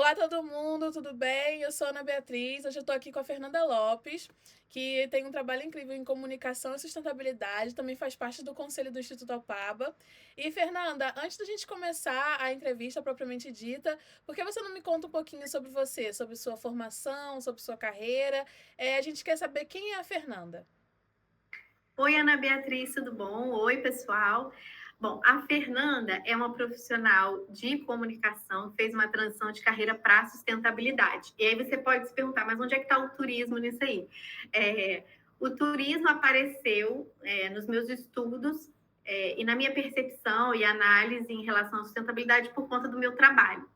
Olá, todo mundo, tudo bem? Eu sou a Ana Beatriz. Hoje eu estou aqui com a Fernanda Lopes, que tem um trabalho incrível em comunicação e sustentabilidade, também faz parte do conselho do Instituto Alpaba. E, Fernanda, antes da gente começar a entrevista propriamente dita, por que você não me conta um pouquinho sobre você, sobre sua formação, sobre sua carreira? A gente quer saber quem é a Fernanda. Oi, Ana Beatriz, tudo bom? Oi, pessoal. Bom, a Fernanda é uma profissional de comunicação, fez uma transição de carreira para sustentabilidade. E aí você pode se perguntar, mas onde é que está o turismo nisso aí? É, o turismo apareceu nos meus estudos e na minha percepção e análise em relação à sustentabilidade por conta do meu trabalho.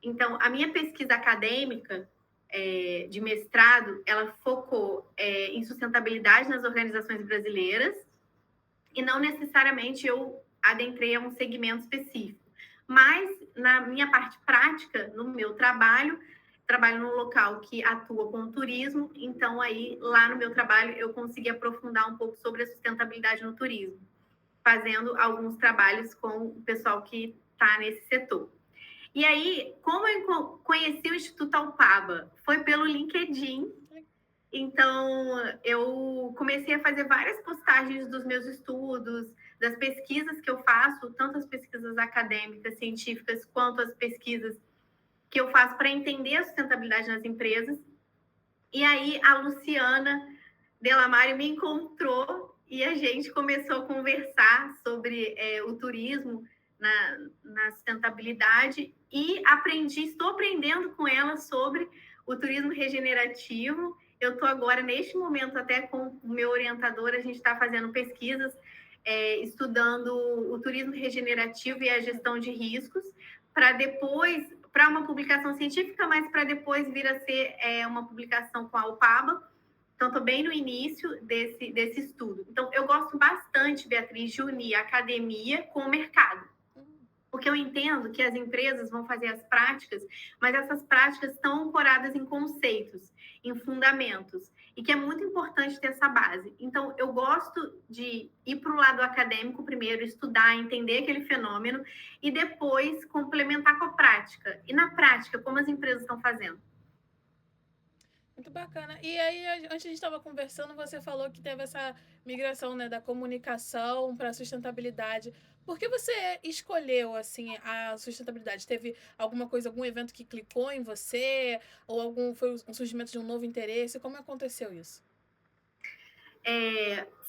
Então, a minha pesquisa acadêmica de mestrado, ela focou em sustentabilidade nas organizações brasileiras e não necessariamente eu adentrei a um segmento específico. Mas, na minha parte prática, no meu trabalho num local que atua com o turismo, então aí, lá no meu trabalho, eu consegui aprofundar um pouco sobre a sustentabilidade no turismo, fazendo alguns trabalhos com o pessoal que está nesse setor. E aí, como eu conheci o Instituto Alpaba? Foi pelo LinkedIn. Então, eu comecei a fazer várias postagens dos meus estudos, das pesquisas que eu faço, tanto as pesquisas acadêmicas, científicas, quanto as pesquisas que eu faço para entender a sustentabilidade nas empresas. E aí, a Luciana Delamare me encontrou e a gente começou a conversar sobre o turismo na sustentabilidade e estou aprendendo com ela sobre o turismo regenerativo. Eu estou agora, neste momento, até com o meu orientador, a gente está fazendo pesquisas, estudando o turismo regenerativo e a gestão de riscos, para uma publicação científica, mas para depois vir a ser uma publicação com a Alpaba. Então, estou bem no início desse estudo. Então, eu gosto bastante, Beatriz, de unir a academia com o mercado. Porque eu entendo que as empresas vão fazer as práticas, mas essas práticas estão ancoradas em conceitos, em fundamentos, e que é muito importante ter essa base. Então, eu gosto de ir para o lado acadêmico primeiro, estudar, entender aquele fenômeno, e depois complementar com a prática. E na prática, como as empresas estão fazendo? Muito bacana. E aí, antes a gente estava conversando, você falou que teve essa migração, né, da comunicação para a sustentabilidade. Por que você escolheu, assim, a sustentabilidade? Teve alguma coisa, algum evento que clicou em você? Ou foi um surgimento de um novo interesse? Como aconteceu isso?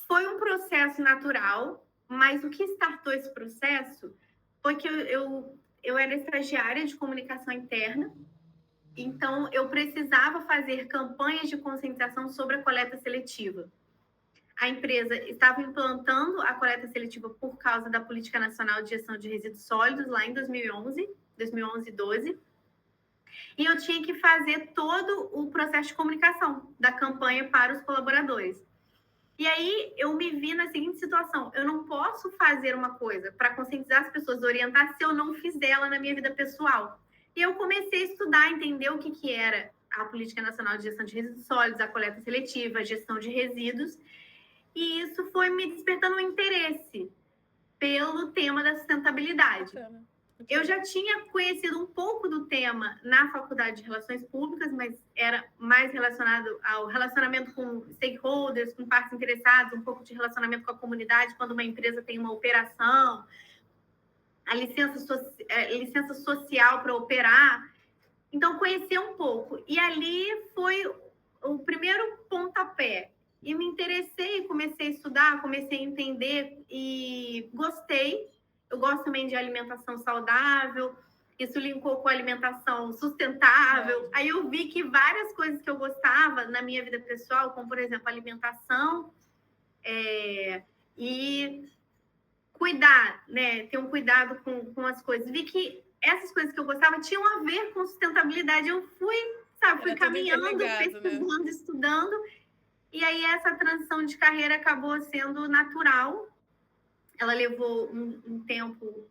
Foi um processo natural, mas o que startou esse processo foi que eu era estagiária de comunicação interna. Então, eu precisava fazer campanhas de conscientização sobre a coleta seletiva. A empresa estava implantando a coleta seletiva por causa da Política Nacional de Gestão de Resíduos Sólidos, lá em 2011, 2012, e eu tinha que fazer todo o processo de comunicação da campanha para os colaboradores. E aí eu me vi na seguinte situação: eu não posso fazer uma coisa para conscientizar as pessoas, orientar, se eu não fizer ela na minha vida pessoal. E eu comecei a estudar, entender o que era a Política Nacional de Gestão de Resíduos Sólidos, a coleta seletiva, a gestão de resíduos, e isso foi me despertando um interesse pelo tema da sustentabilidade. Bacana. Muito Eu legal. já tinha conhecido um pouco do tema na Faculdade de Relações Públicas, mas era mais relacionado ao relacionamento com stakeholders, com partes interessadas, um pouco de relacionamento com a comunidade, quando uma empresa tem uma operação, a licença social para operar. Então, conhecer um pouco. E ali foi o primeiro pontapé. E me interessei, comecei a estudar, comecei a entender e gostei. Eu gosto também de alimentação saudável, isso linkou com a alimentação sustentável. Aí eu vi que várias coisas que eu gostava na minha vida pessoal, como, por exemplo, alimentação e cuidar, né? Ter um cuidado com as coisas. Vi que essas coisas que eu gostava tinham a ver com sustentabilidade. Eu fui Era tudo caminhando, interligado, né? pesquisando, estudando, e aí essa transição de carreira acabou sendo natural. Ela levou um tempo,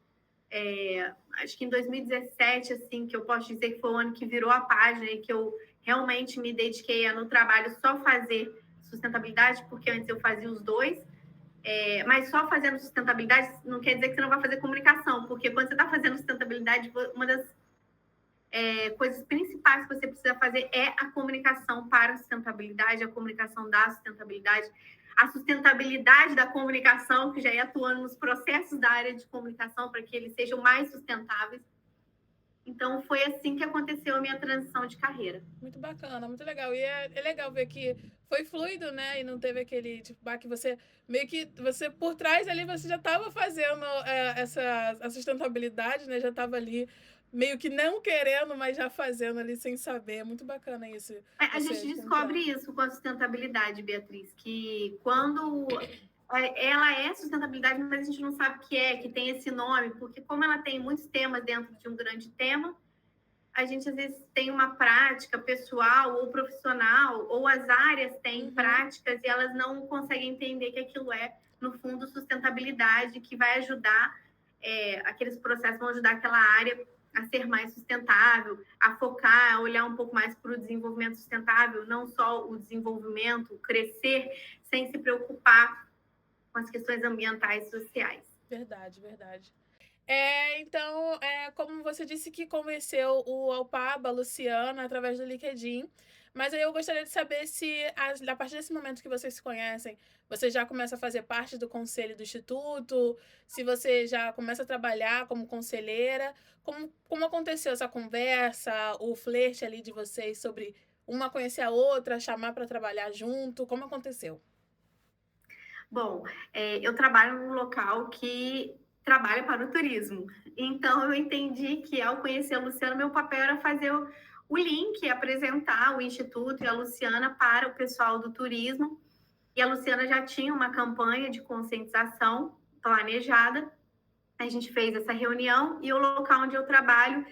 acho que em 2017, assim, que eu posso dizer que foi o ano que virou a página e que eu realmente me dediquei a, no trabalho, só fazer sustentabilidade, porque antes eu fazia os dois. Mas só fazendo sustentabilidade não quer dizer que você não vai fazer comunicação, porque quando você está fazendo sustentabilidade, uma das coisas principais que você precisa fazer é a comunicação para a sustentabilidade, a comunicação da sustentabilidade, a sustentabilidade da comunicação, que já é atuando nos processos da área de comunicação para que eles sejam mais sustentáveis. Então, foi assim que aconteceu a minha transição de carreira. Muito bacana, muito legal. E é legal ver que foi fluido, né? E não teve aquele tipo, que você meio que você por trás ali você já estava fazendo a sustentabilidade, né? Já estava ali meio que não querendo, mas já fazendo ali sem saber. É muito bacana isso. A gente descobre isso com a sustentabilidade, Beatriz, que quando ela é sustentabilidade, mas a gente não sabe o que é, que tem esse nome, porque como ela tem muitos temas dentro de um grande tema, a gente às vezes tem uma prática pessoal ou profissional, ou as áreas têm práticas e elas não conseguem entender que aquilo é, no fundo, sustentabilidade, que vai ajudar, aqueles processos vão ajudar aquela área a ser mais sustentável, a focar, a olhar um pouco mais para o desenvolvimento sustentável, não só o desenvolvimento, crescer, sem se preocupar com as questões ambientais e sociais. Verdade, verdade. Então, como você disse que conheceu o Alpaba, a Luciana, através do LinkedIn, mas aí eu gostaria de saber se, a partir desse momento que vocês se conhecem, você já começa a fazer parte do conselho do Instituto, se você já começa a trabalhar como conselheira, como aconteceu essa conversa, o flerte ali de vocês sobre uma conhecer a outra, chamar para trabalhar junto, como aconteceu? Bom, eu trabalho num local que trabalha para o turismo. Então, eu entendi que, ao conhecer a Luciana, meu papel era fazer o link, apresentar o Instituto e a Luciana para o pessoal do turismo. E a Luciana já tinha uma campanha de conscientização planejada. A gente fez essa reunião e o local onde eu trabalho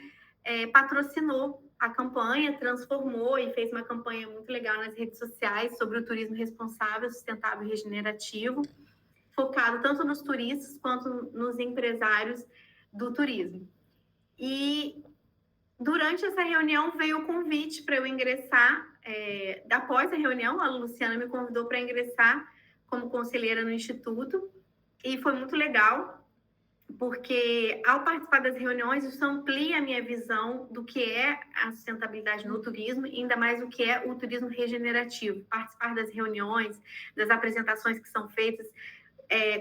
patrocinou a campanha, transformou e fez uma campanha muito legal nas redes sociais sobre o turismo responsável, sustentável e regenerativo, focado tanto nos turistas quanto nos empresários do turismo. E durante essa reunião veio o convite para eu ingressar. Após a reunião, a Luciana me convidou para ingressar como conselheira no Instituto, e foi muito legal, porque ao participar das reuniões, isso amplia a minha visão do que é a sustentabilidade no turismo, e ainda mais o que é o turismo regenerativo. Participar das reuniões, das apresentações que são feitas,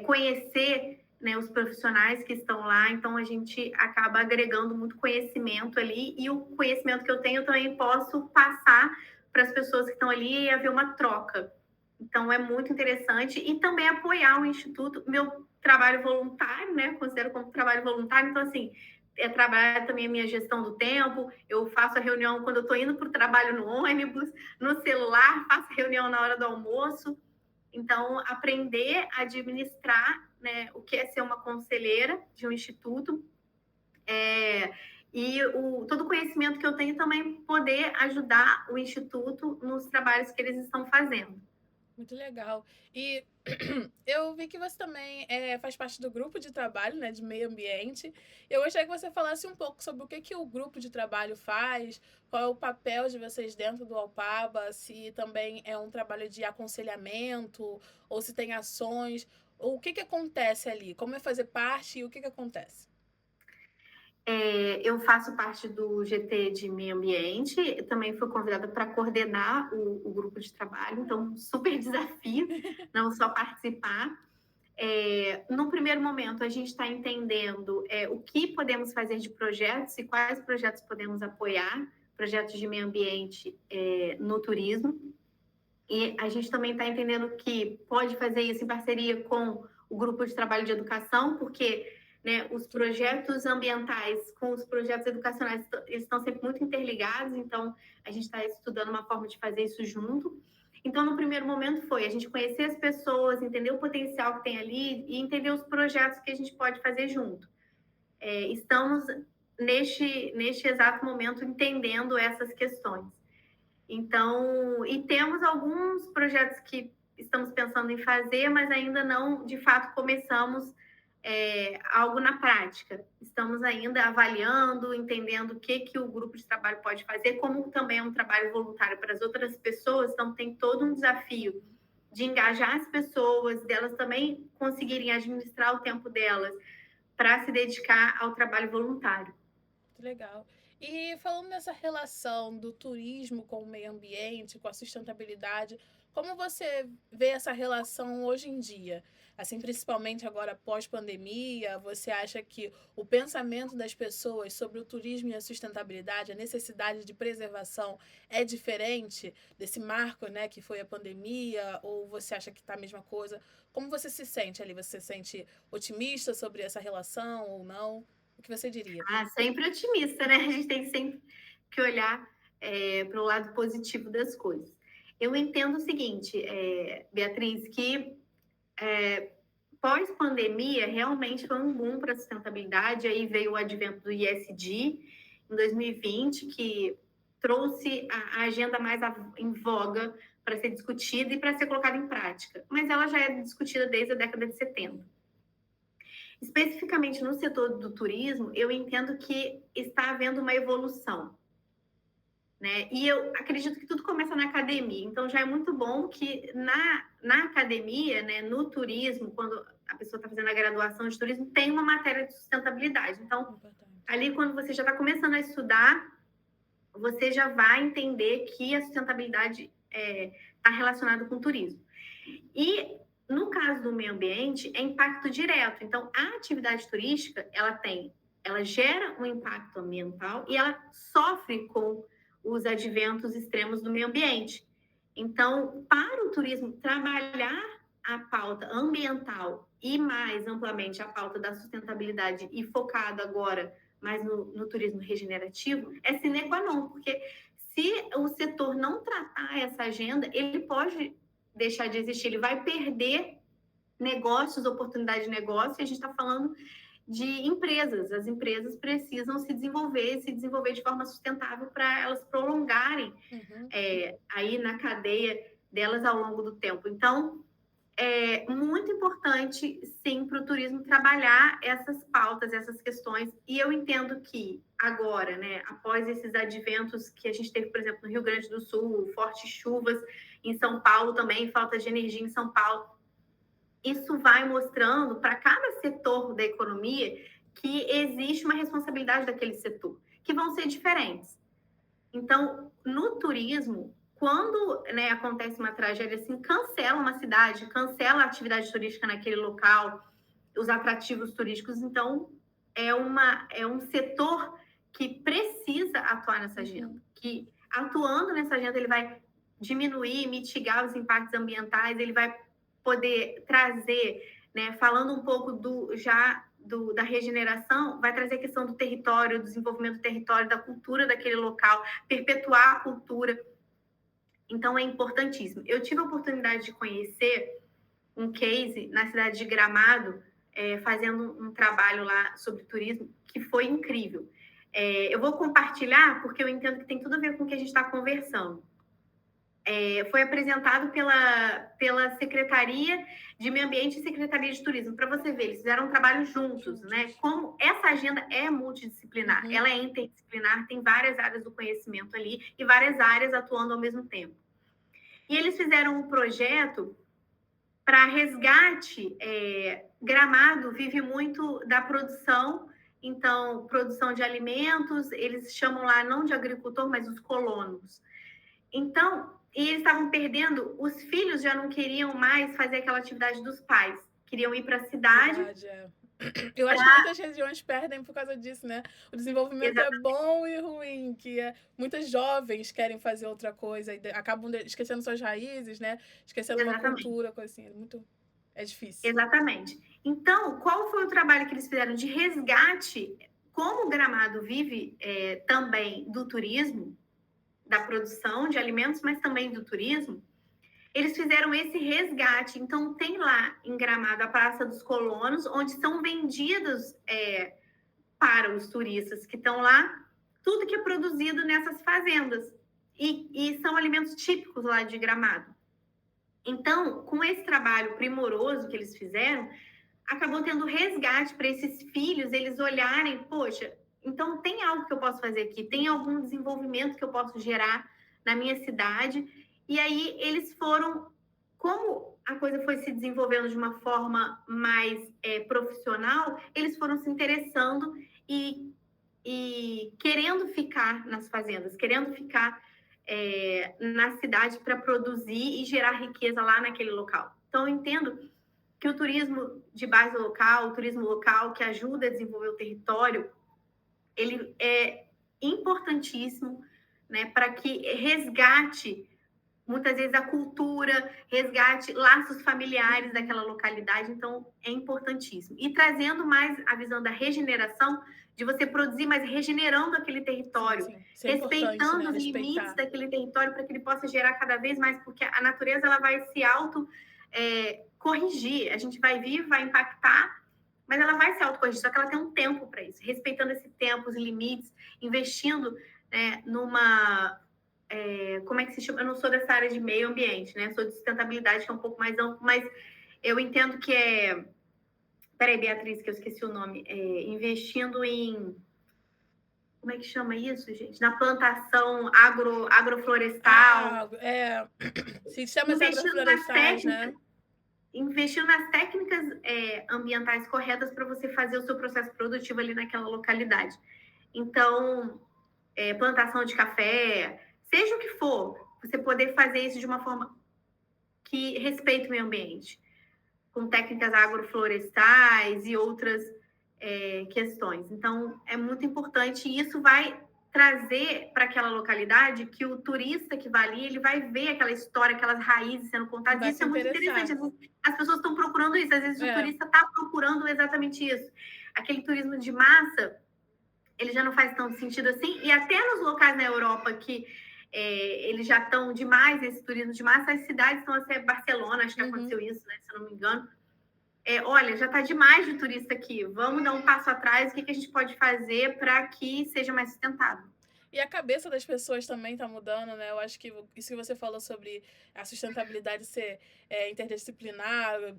conhecer, né, os profissionais que estão lá, então a gente acaba agregando muito conhecimento ali, e o conhecimento que eu tenho eu também posso passar para as pessoas que estão ali e haver uma troca. Então é muito interessante, e também apoiar o Instituto, meu trabalho voluntário, né? Considero como trabalho voluntário, então assim, trabalhar também a minha gestão do tempo, eu faço a reunião quando eu estou indo para o trabalho no ônibus, no celular, faço reunião na hora do almoço. Então, aprender a administrar, né, o que é ser uma conselheira de um instituto, e todo o conhecimento que eu tenho também poder ajudar o instituto nos trabalhos que eles estão fazendo. Muito legal. E eu vi que você também faz parte do grupo de trabalho, né, de meio ambiente. Eu gostaria que você falasse um pouco sobre o que o grupo de trabalho faz, qual é o papel de vocês dentro do Alpaba, se também é um trabalho de aconselhamento, ou se tem ações, ou o que acontece ali, como é fazer parte e o que acontece. Eu faço parte do GT de Meio Ambiente, também fui convidada para coordenar o grupo de trabalho, então super desafio, não só participar. No primeiro momento, a gente está entendendo o que podemos fazer de projetos e quais projetos podemos apoiar, projetos de meio ambiente no turismo. E a gente também está entendendo que pode fazer isso em parceria com o grupo de trabalho de educação, porque, né, os projetos ambientais com os projetos educacionais eles estão sempre muito interligados, então a gente está estudando uma forma de fazer isso junto. Então, no primeiro momento foi a gente conhecer as pessoas, entender o potencial que tem ali e entender os projetos que a gente pode fazer junto. Estamos, neste exato momento, entendendo essas questões. Então, e temos alguns projetos que estamos pensando em fazer, mas ainda não, de fato, começamos algo na prática. Estamos ainda avaliando, entendendo o que o grupo de trabalho pode fazer, como também é um trabalho voluntário para as outras pessoas, então tem todo um desafio de engajar as pessoas, delas também conseguirem administrar o tempo delas para se dedicar ao trabalho voluntário. Legal. E falando nessa relação do turismo com o meio ambiente, com a sustentabilidade, como você vê essa relação hoje em dia? Assim, principalmente agora pós-pandemia, você acha que o pensamento das pessoas sobre o turismo e a sustentabilidade, a necessidade de preservação é diferente desse marco, né, que foi a pandemia, ou você acha que está a mesma coisa? Como você se sente ali? Você se sente otimista sobre essa relação ou não? O que você diria? Ah, sempre otimista, né? A gente tem sempre que olhar para o lado positivo das coisas. Eu entendo o seguinte, Beatriz, que pós-pandemia realmente foi um boom para a sustentabilidade. Aí veio o advento do ISD em 2020, que trouxe a agenda mais em voga para ser discutida e para ser colocada em prática. Mas ela já é discutida desde a década de 70. Especificamente no setor do turismo, eu entendo que está havendo uma evolução, né? E eu acredito que tudo começa na academia. Então, já é muito bom que na academia, né, no turismo, quando a pessoa está fazendo a graduação de turismo, tem uma matéria de sustentabilidade. Então, Importante. ali, quando você já está começando a estudar, você já vai entender que a sustentabilidade está relacionada com o turismo. E no caso do meio ambiente, é impacto direto. Então, a atividade turística, ela gera um impacto ambiental e ela sofre com os adventos extremos do meio ambiente. Então, para o turismo trabalhar a pauta ambiental e mais amplamente a pauta da sustentabilidade e focado agora mais no turismo regenerativo, é sine qua non, porque se o setor não tratar essa agenda, ele pode deixar de existir, ele vai perder negócios, oportunidade de negócio, e a gente está falando de empresas. As empresas precisam se desenvolver de forma sustentável para elas prolongarem aí na cadeia delas ao longo do tempo. Então, é muito importante, sim, para o turismo trabalhar essas pautas, essas questões. E eu entendo que agora, né, após esses adventos que a gente teve, por exemplo, no Rio Grande do Sul, fortes chuvas, em São Paulo também, falta de energia em São Paulo, isso vai mostrando para cada setor da economia que existe uma responsabilidade daquele setor, que vão ser diferentes. Então, no turismo, quando, né, acontece uma tragédia assim, cancela uma cidade, cancela a atividade turística naquele local, os atrativos turísticos. Então, é um setor que precisa atuar nessa agenda, que atuando nessa agenda ele vai diminuir, mitigar os impactos ambientais, ele vai poder trazer, né, falando um pouco da regeneração, vai trazer a questão do território, do desenvolvimento do território, da cultura daquele local, perpetuar a cultura. Então, é importantíssimo. Eu tive a oportunidade de conhecer um case na cidade de Gramado, fazendo um trabalho lá sobre turismo, que foi incrível. Eu vou compartilhar, porque eu entendo que tem tudo a ver com o que a gente está conversando. Foi apresentado pela Secretaria de Meio Ambiente e Secretaria de Turismo. Para você ver, eles fizeram um trabalho juntos, né? Como essa agenda é multidisciplinar, ela é interdisciplinar, tem várias áreas do conhecimento ali e várias áreas atuando ao mesmo tempo. E eles fizeram um projeto para resgate. Gramado vive muito da produção, então, produção de alimentos, eles chamam lá não de agricultor, mas os colonos. Então, e eles estavam perdendo, os filhos já não queriam mais fazer aquela atividade dos pais, queriam ir para a cidade. Eu acho que muitas regiões perdem por causa disso, né? O desenvolvimento Exatamente. é bom e ruim, muitos jovens querem fazer outra coisa e acabam esquecendo suas raízes, né? Esquecendo uma cultura, coisa assim. É difícil. Exatamente. Então, qual foi o trabalho que eles fizeram de resgate? Como o Gramado vive também do turismo, da produção de alimentos, mas também do turismo, eles fizeram esse resgate. Então, tem lá em Gramado a Praça dos Colonos, onde são vendidos para os turistas que estão lá tudo que é produzido nessas fazendas. E são alimentos típicos lá de Gramado. Então, com esse trabalho primoroso que eles fizeram, acabou tendo resgate para esses filhos, eles olharem, poxa, então tem algo que eu posso fazer aqui, tem algum desenvolvimento que eu posso gerar na minha cidade. E aí eles foram, como a coisa foi se desenvolvendo de uma forma mais profissional, eles foram se interessando e e querendo ficar nas fazendas, querendo ficar na cidade para produzir e gerar riqueza lá naquele local. Então, eu entendo que o turismo de base local, o turismo local que ajuda a desenvolver o território, ele é importantíssimo, né, para que resgate muitas vezes a cultura, resgate laços familiares daquela localidade, então é importantíssimo. E trazendo mais a visão da regeneração, de você produzir, mas regenerando aquele território, Sim. Isso é importante, né? respeitando os limites daquele território para que ele possa gerar cada vez mais, porque a natureza ela vai se auto corrigir. A gente vai vir, vai impactar, mas ela vai se autocorrigir, só que ela tem um tempo para isso, respeitando esse tempo, os limites, investindo numa como é que se chama? Eu não sou dessa área de meio ambiente, né? Sou de sustentabilidade, que é um pouco mais amplo, mas eu entendo que Peraí, Beatriz, que eu esqueci o nome. Investindo em... Como é que chama isso, gente? Na plantação agroflorestal. Sistemas agroflorestais, né? Investindo nas técnicas ambientais corretas para você fazer o seu processo produtivo ali naquela localidade. Então, plantação de café, seja o que for, você poder fazer isso de uma forma que respeite o meio ambiente, com técnicas agroflorestais e outras questões. Então, é muito importante e isso vai trazer para aquela localidade que o turista que vai ali, ele vai ver aquela história, aquelas raízes sendo contadas. Isso é muito interessante. Às vezes, as pessoas estão procurando isso, às vezes o turista está procurando exatamente isso. Aquele turismo de massa, ele já não faz tanto sentido assim, e até nos locais na Europa que eles já estão demais, esse turismo de massa, as cidades estão assim, Barcelona, acho que aconteceu isso, né, se eu não me engano. Olha, já está demais de turista aqui, vamos dar um passo atrás, o que a gente pode fazer para que seja mais sustentável? E a cabeça das pessoas também está mudando, né? Eu acho que isso que você falou sobre a sustentabilidade ser interdisciplinar,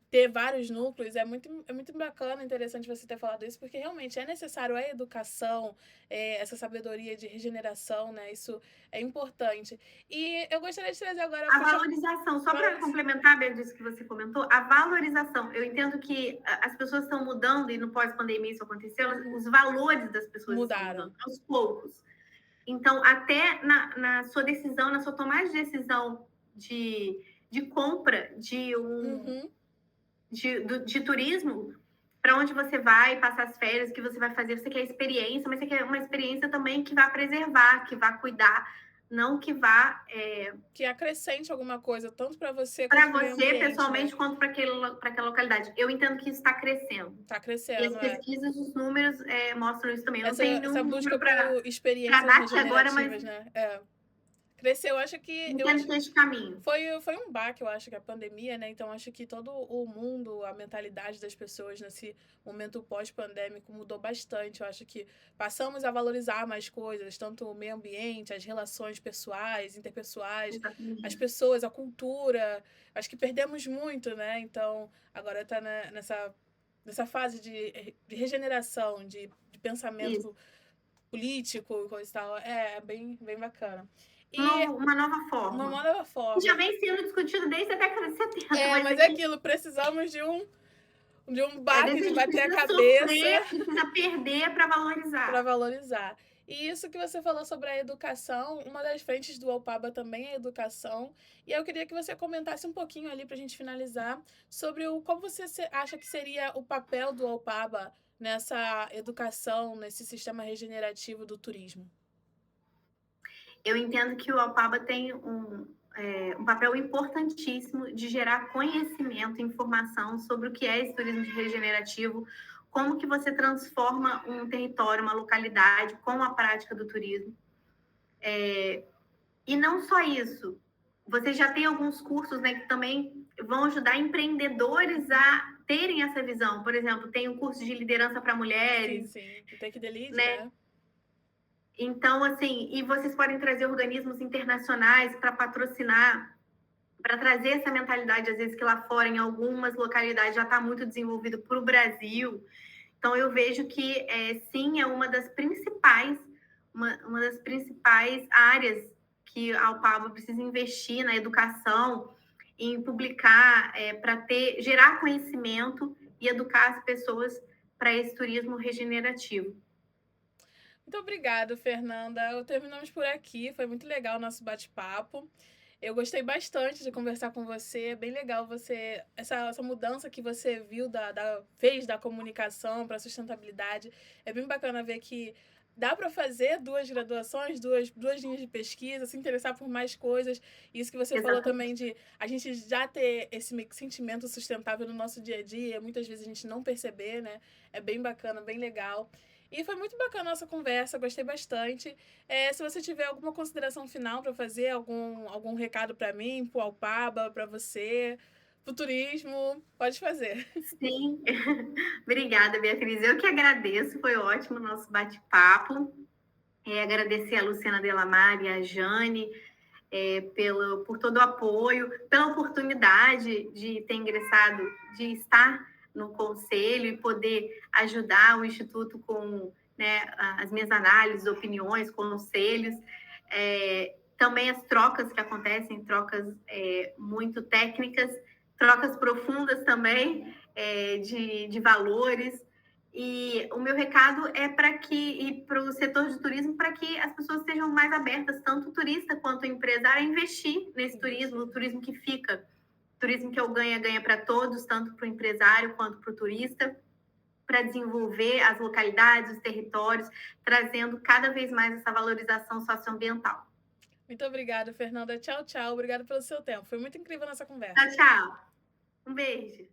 ter vários núcleos, é muito bacana, interessante você ter falado isso, porque realmente é necessário a educação, essa sabedoria de regeneração, né? Isso é importante. E eu gostaria de trazer agora... A valorização, só para complementar, Bel, disso que você comentou, a valorização. Eu entendo que as pessoas estão mudando, e no pós-pandemia isso aconteceu, os valores das pessoas estão mudando, aos poucos. Então, até na sua decisão, na sua tomada de decisão de compra de turismo, para onde você vai passar as férias, o que você vai fazer, você quer experiência, mas você quer uma experiência também que vá preservar, que vá cuidar, não que vá... Que acrescente alguma coisa, tanto para você quanto para você, pessoalmente, né? Quanto para aquela localidade. Eu entendo que isso está crescendo. Está crescendo, e as pesquisas, os números mostram isso também. Eu essa, não tenho nenhum busca para experiências agora, mas... né? Cresceu, eu acho que... esse caminho. Foi um baque, eu acho, que a pandemia, né? Então, acho que todo o mundo, a mentalidade das pessoas nesse momento pós-pandêmico mudou bastante. Eu acho que passamos a valorizar mais coisas, tanto o meio ambiente, as relações pessoais, interpessoais, exatamente, as pessoas, a cultura. Acho que perdemos muito, né? Então, agora está nessa fase de regeneração, de pensamento político e coisa e tal. É bem bacana. Uma nova forma. Uma nova forma. Já vem sendo discutido desde a década de 70. Mas é aquilo, precisamos de um baque, de bater a cabeça. Precisa perder para valorizar. Para valorizar. E isso que você falou sobre a educação, uma das frentes do Alpaba também é a educação. E eu queria que você comentasse um pouquinho ali para a gente finalizar sobre como você acha que seria o papel do Alpaba nessa educação, nesse sistema regenerativo do turismo. Eu entendo que o Alpaba tem um papel importantíssimo de gerar conhecimento e informação sobre o que é esse turismo regenerativo, como que você transforma um território, uma localidade com a prática do turismo. E não só isso, você já tem alguns cursos, né, que também vão ajudar empreendedores a terem essa visão. Por exemplo, tem um curso de liderança para mulheres. Sim, o Take the Lead, né? Então, assim, e vocês podem trazer organismos internacionais para patrocinar, para trazer essa mentalidade, às vezes, que lá fora, em algumas localidades, já está muito desenvolvido para o Brasil. Então, eu vejo que, sim, é uma das principais áreas que a Alpaba precisa investir na educação, em publicar, para gerar conhecimento e educar as pessoas para esse turismo regenerativo. Muito obrigada, Fernanda. Terminamos por aqui. Foi muito legal o nosso bate-papo. Eu gostei bastante de conversar com você. É bem legal você essa mudança que você viu fez da comunicação para a sustentabilidade. É bem bacana ver que dá para fazer duas graduações, duas linhas de pesquisa, se interessar por mais coisas. Isso que você falou também Exatamente. de a gente já ter esse sentimento sustentável no nosso dia a dia, muitas vezes a gente não perceber, né? É bem bacana, bem legal. E foi muito bacana a nossa conversa, gostei bastante. Se você tiver alguma consideração final para fazer, algum recado para mim, para o Alpaba, para você, para o turismo, pode fazer. Sim, obrigada, Beatriz. Eu que agradeço, foi ótimo o nosso bate-papo. Agradecer a Luciana Delamare e a Jane por todo o apoio, pela oportunidade de ter ingressado, de estar no conselho e poder ajudar o Instituto com, né, as minhas análises, opiniões, conselhos. Também as trocas que acontecem, trocas muito técnicas, trocas profundas também de valores. E o meu recado é para o setor de turismo, para que as pessoas sejam mais abertas, tanto o turista quanto o empresário, a investir nesse turismo, o turismo que fica, turismo que é o ganha-ganha para todos, tanto para o empresário quanto para o turista, para desenvolver as localidades, os territórios, trazendo cada vez mais essa valorização socioambiental. Muito obrigada, Fernanda. Tchau, tchau. Obrigada pelo seu tempo. Foi muito incrível a nossa conversa. Tchau, tchau. Um beijo.